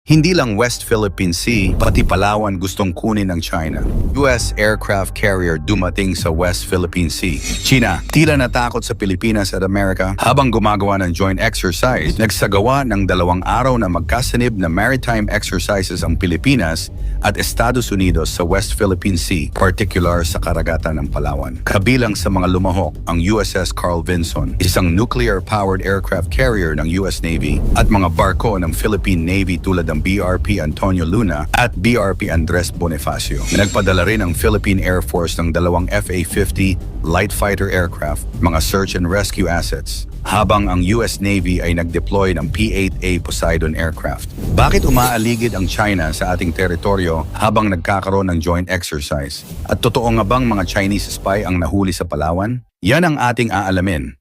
Hindi lang West Philippine Sea, pati Palawan gustong kunin ng China. US aircraft carrier dumating sa West Philippine Sea. China, tila natakot sa Pilipinas at Amerika habang gumagawa ng joint exercise. Nagsagawa ng 2 araw na magkasanib na maritime exercises ang Pilipinas at Estados Unidos sa West Philippine Sea, particular sa karagatan ng Palawan. Kabilang sa mga lumahok ang USS Carl Vinson, isang nuclear-powered aircraft carrier ng US Navy at mga barko ng Philippine Navy tulad ng BRP Antonio Luna at BRP Andres Bonifacio. Nagpadala rin ang Philippine Air Force ng 2 FA-50 light fighter aircraft, mga search and rescue assets, habang ang US Navy ay nag-deploy ng P-8A Poseidon aircraft. Bakit umaaligid ang China sa ating teritoryo habang nagkakaroon ng joint exercise? At totoo nga bang mga Chinese spy ang nahuli sa Palawan? Yan ang ating aalamin.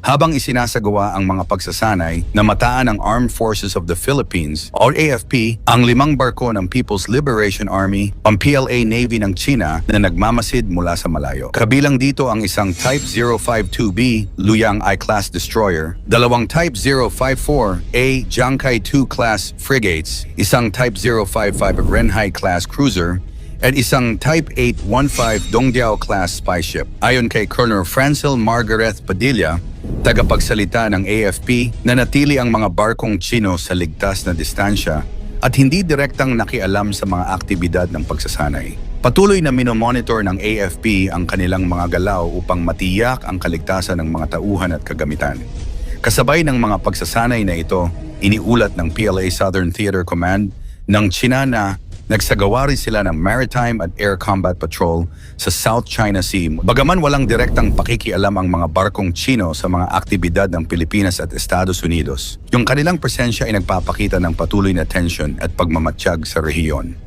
Habang isinasagawa ang mga pagsasanay na mataan ng Armed Forces of the Philippines o AFP, ang 5 barko ng People's Liberation Army, ang PLA Navy ng China na nagmamasid mula sa malayo. Kabilang dito ang isang Type 052B Luyang I-class destroyer, 2 Type 054A Jiangkai II class frigates, isang Type 055 Renhai class cruiser, at isang Type 815 Dongdiao class spy ship. Ayon kay Colonel Francil Margaret Padilla, tagapagsalita ng AFP, nanatili ang mga barkong Chino sa ligtas na distansya at hindi direktang nakialam sa mga aktibidad ng pagsasanay. Patuloy na minomonitor ng AFP ang kanilang mga galaw upang matiyak ang kaligtasan ng mga tauhan at kagamitan. Kasabay ng mga pagsasanay na ito, iniulat ng PLA Southern Theater Command ng China na nagsagawa rin sila ng maritime at air combat patrol sa South China Sea. Bagaman walang direktang pakikialam ang mga barkong Chino sa mga aktibidad ng Pilipinas at Estados Unidos, yung kanilang presensya ay nagpapakita ng patuloy na tensyon at pagmamatsyag sa rehiyon.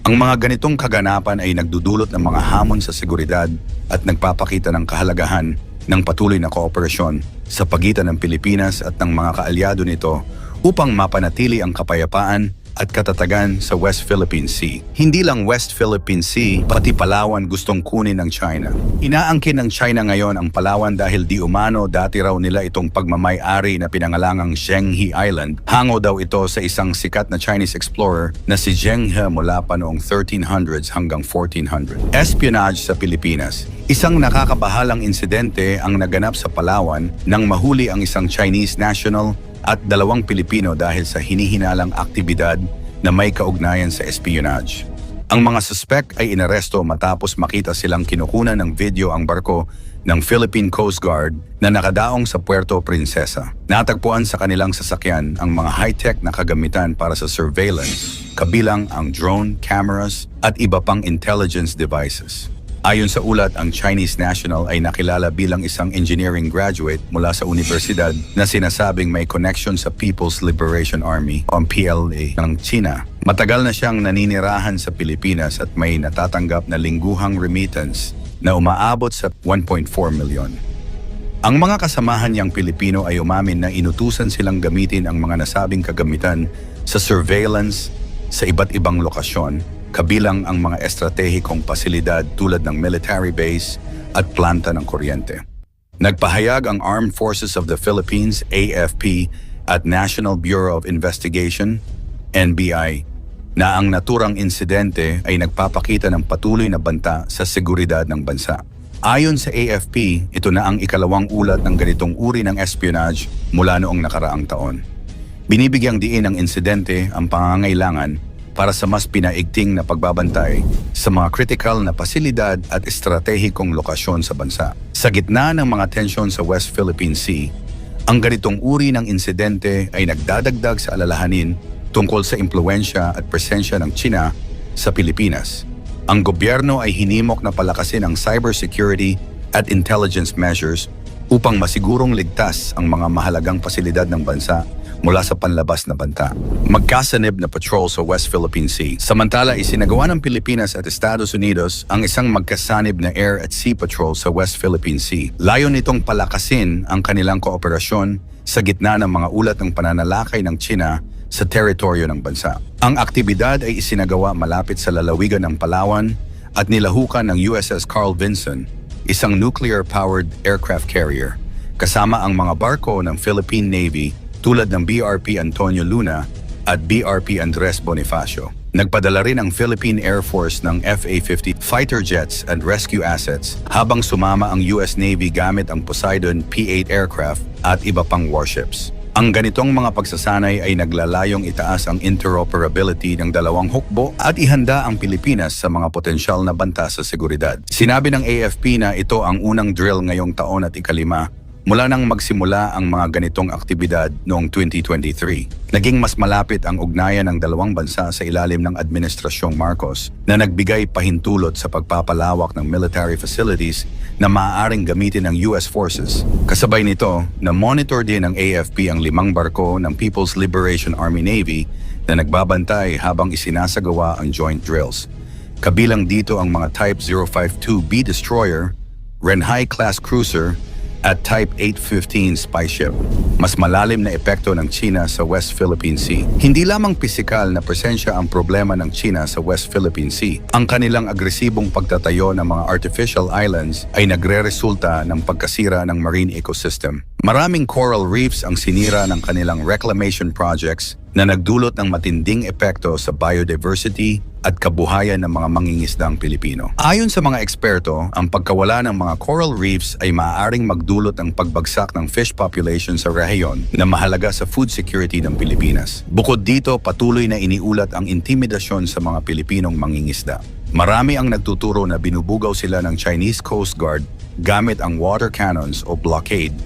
Ang mga ganitong kaganapan ay nagdudulot ng mga hamon sa seguridad at nagpapakita ng kahalagahan ng patuloy na kooperasyon sa pagitan ng Pilipinas at ng mga kaalyado nito upang mapanatili ang kapayapaan at katatagan sa West Philippine Sea. Hindi lang West Philippine Sea, pati Palawan gustong kunin ng China. Inaangkin ng China ngayon ang Palawan dahil di umano dati raw nila itong pagmamay-ari na pinangalangang Zhenghe Island. Hango daw ito sa isang sikat na Chinese explorer na si Zheng He mula pa noong 1300s hanggang 1400. Espionage sa Pilipinas. Isang nakakabahalang insidente ang naganap sa Palawan nang mahuli ang isang Chinese national at 2 Pilipino dahil sa hinihinalang aktibidad na may kaugnayan sa espionage. Ang mga suspek ay inaresto matapos makita silang kinukunan ng video ang barko ng Philippine Coast Guard na nakadaong sa Puerto Princesa. Natagpuan sa kanilang sasakyan ang mga high-tech na kagamitan para sa surveillance, kabilang ang drone, cameras at iba pang intelligence devices. Ayon sa ulat, ang Chinese national ay nakilala bilang isang engineering graduate mula sa universidad na sinasabing may connection sa People's Liberation Army o PLA ng China. Matagal na siyang naninirahan sa Pilipinas at may natatanggap na lingguhang remittance na umaabot sa 1.4 milyon. Ang mga kasamahan niyang Pilipino ay umamin na inutusan silang gamitin ang mga nasabing kagamitan sa surveillance sa iba't ibang lokasyon, kabilang ang mga estratehikong pasilidad tulad ng military base at planta ng kuryente. Nagpahayag ang Armed Forces of the Philippines, AFP, at National Bureau of Investigation, NBI, na ang naturang insidente ay nagpapakita ng patuloy na banta sa seguridad ng bansa. Ayon sa AFP, ito na ang ikalawang ulat ng ganitong uri ng espionage mula noong nakaraang taon. Binibigyang diin ng insidente ang pangangailangan para sa mas pinaigting na pagbabantay sa mga critical na pasilidad at estratehikong lokasyon sa bansa. Sa gitna ng mga tensyon sa West Philippine Sea, ang ganitong uri ng insidente ay nagdadagdag sa alalahanin tungkol sa impluwensya at presensya ng China sa Pilipinas. Ang gobyerno ay hinimok na palakasin ang cybersecurity at intelligence measures upang masigurong ligtas ang mga mahalagang pasilidad ng bansa mula sa panlabas na banta. Magkasanib na patrol sa West Philippine Sea. Samantala, isinagawa ng Pilipinas at Estados Unidos ang isang magkasanib na air at sea patrol sa West Philippine Sea. Layon nitong palakasin ang kanilang kooperasyon sa gitna ng mga ulat ng pananalakay ng China sa teritoryo ng bansa. Ang aktibidad ay isinagawa malapit sa lalawigan ng Palawan at nilahukan ng USS Carl Vinson, isang nuclear-powered aircraft carrier. kasama ang mga barko ng Philippine Navy tulad ng BRP Antonio Luna at BRP Andres Bonifacio. Nagpadala rin ang Philippine Air Force ng FA-50 fighter jets and rescue assets habang sumama ang US Navy gamit ang Poseidon P-8 aircraft at iba pang warships. Ang ganitong mga pagsasanay ay naglalayong itaas ang interoperability ng dalawang hukbo at ihanda ang Pilipinas sa mga potensyal na banta sa seguridad. Sinabi ng AFP na ito ang unang drill ngayong taon at ikalima mula nang magsimula ang mga ganitong aktibidad noong 2023. Naging mas malapit ang ugnayan ng dalawang bansa sa ilalim ng Administrasyong Marcos na nagbigay pahintulot sa pagpapalawak ng military facilities na maaaring gamitin ng US forces. Kasabay nito, na-monitor din ng AFP ang 5 barko ng People's Liberation Army Navy na nagbabantay habang isinasagawa ang joint drills. Kabilang dito ang mga Type 052B destroyer, Renhai-class cruiser, at Type 815 spy ship. Mas malalim na epekto ng China sa West Philippine Sea. Hindi lamang pisikal na presensya ang problema ng China sa West Philippine Sea. Ang kanilang agresibong pagtatayo ng mga artificial islands ay nagre-resulta ng pagkasira ng marine ecosystem. Maraming coral reefs ang sinira ng kanilang reclamation projects na nagdulot ng matinding epekto sa biodiversity at kabuhayan ng mga mangingisdang Pilipino. Ayon sa mga eksperto, ang pagkawala ng mga coral reefs ay maaaring magdulot ng pagbagsak ng fish population sa rehiyon na mahalaga sa food security ng Pilipinas. Bukod dito, patuloy na iniulat ang intimidasyon sa mga Pilipinong mangingisda. Marami ang nagtuturo na binubugaw sila ng Chinese Coast Guard gamit ang water cannons o blockade,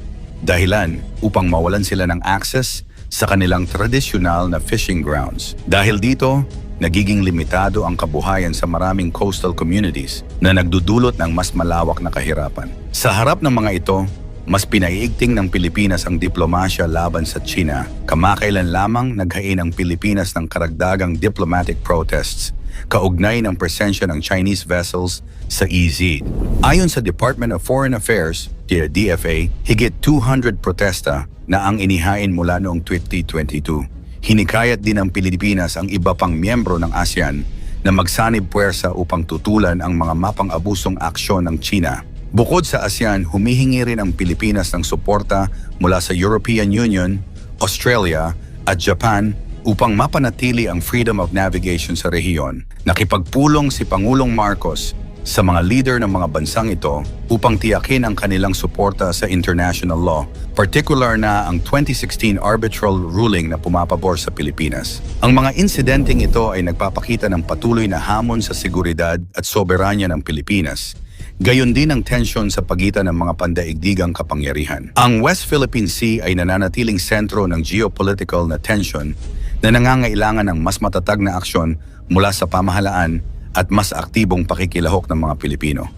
dahilan upang mawalan sila ng access sa kanilang tradisyonal na fishing grounds. Dahil dito, nagiging limitado ang kabuhayan sa maraming coastal communities na nagdudulot ng mas malawak na kahirapan. Sa harap ng mga ito, mas pinaiigting ng Pilipinas ang diplomasya laban sa China. Kamakailan lamang naghain ang Pilipinas ng karagdagang diplomatic protests kaugnay ng presensya ng Chinese vessels sa EZ. Ayon sa Department of Foreign Affairs, DFA, higit 200 protesta na ang inihain mula noong 2022. Hinikayat din ng Pilipinas ang iba pang miyembro ng ASEAN na magsanib puwersa upang tutulan ang mga mapang-abusong aksyon ng China. Bukod sa ASEAN, humihingi rin ang Pilipinas ng suporta mula sa European Union, Australia at Japan upang mapanatili ang freedom of navigation sa rehiyon. Nakipagpulong si Pangulong Marcos sa mga leader ng mga bansang ito upang tiyakin ang kanilang suporta sa international law, particular na ang 2016 arbitral ruling na pumapabor sa Pilipinas. Ang mga insidenteng ito ay nagpapakita ng patuloy na hamon sa seguridad at soberanya ng Pilipinas. Gayon din ang tensyon sa pagitan ng mga pandaigdigang kapangyarihan. Ang West Philippine Sea ay nananatiling sentro ng geopolitical na tensyon na nangangailangan ng mas matatag na aksyon mula sa pamahalaan at mas aktibong pakikilahok ng mga Pilipino.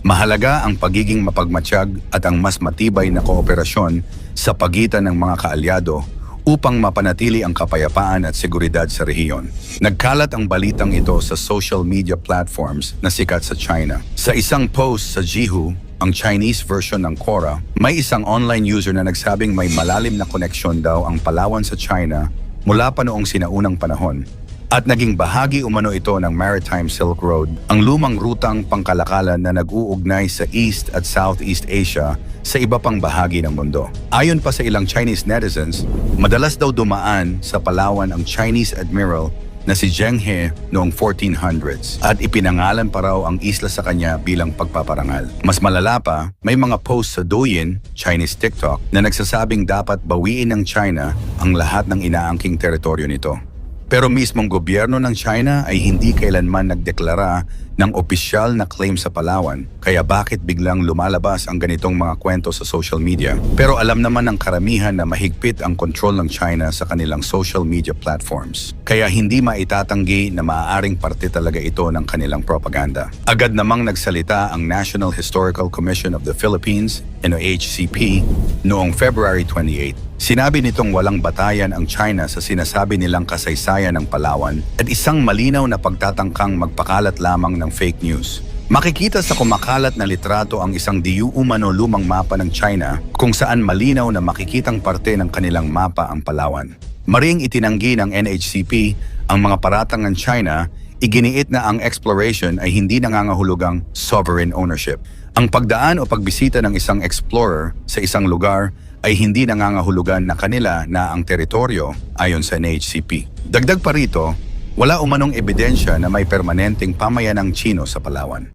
Mahalaga ang pagiging mapagmatsyag at ang mas matibay na kooperasyon sa pagitan ng mga kaalyado upang mapanatili ang kapayapaan at seguridad sa rehiyon. Nagkalat ang balitang ito sa social media platforms na sikat sa China. Sa isang post sa Jihu, ang Chinese version ng Quora, may isang online user na nagsabing may malalim na koneksyon daw ang Palawan sa China mula pa noong sinaunang panahon. At naging bahagi umano ito ng Maritime Silk Road, ang lumang rutang pangkalakalan na nag-uugnay sa East at Southeast Asia sa iba pang bahagi ng mundo. Ayon pa sa ilang Chinese netizens, madalas daw dumaan sa Palawan ang Chinese admiral na si Zheng He noong 1400s at ipinangalan pa raw ang isla sa kanya bilang pagpaparangal. Mas malala pa, may mga posts sa Douyin, Chinese TikTok, na nagsasabing dapat bawiin ng China ang lahat ng inaangking teritoryo nito. Pero mismong gobyerno ng China ay hindi kailanman nagdeklara ng opisyal na claim sa Palawan, kaya bakit biglang lumalabas ang ganitong mga kwento sa social media? Pero alam naman ng karamihan na mahigpit ang kontrol ng China sa kanilang social media platforms, kaya hindi maitatanggi na maaaring parte talaga ito ng kanilang propaganda. Agad namang nagsalita ang National Historical Commission of the Philippines, NOHCP, noong February 28. Sinabi nitong walang batayan ang China sa sinasabi nilang kasaysayan ng Palawan at isang malinaw na pagtatangkang magpakalat lamang ng fake news. Makikita sa kumakalat na litrato ang isang di umano lumang mapa ng China kung saan malinaw na makikitang parte ng kanilang mapa ang Palawan. Maring itinanggi ng NHCP ang mga paratang ng China, iginiit na ang exploration ay hindi nangangahulugang sovereign ownership. Ang pagdaan o pagbisita ng isang explorer sa isang lugar ay hindi nangangahulugan na kanila na ang teritoryo ayon sa NHCP. Dagdag pa rito, wala umanong ebidensya na may permanenteng pamayanang Tsino sa Palawan.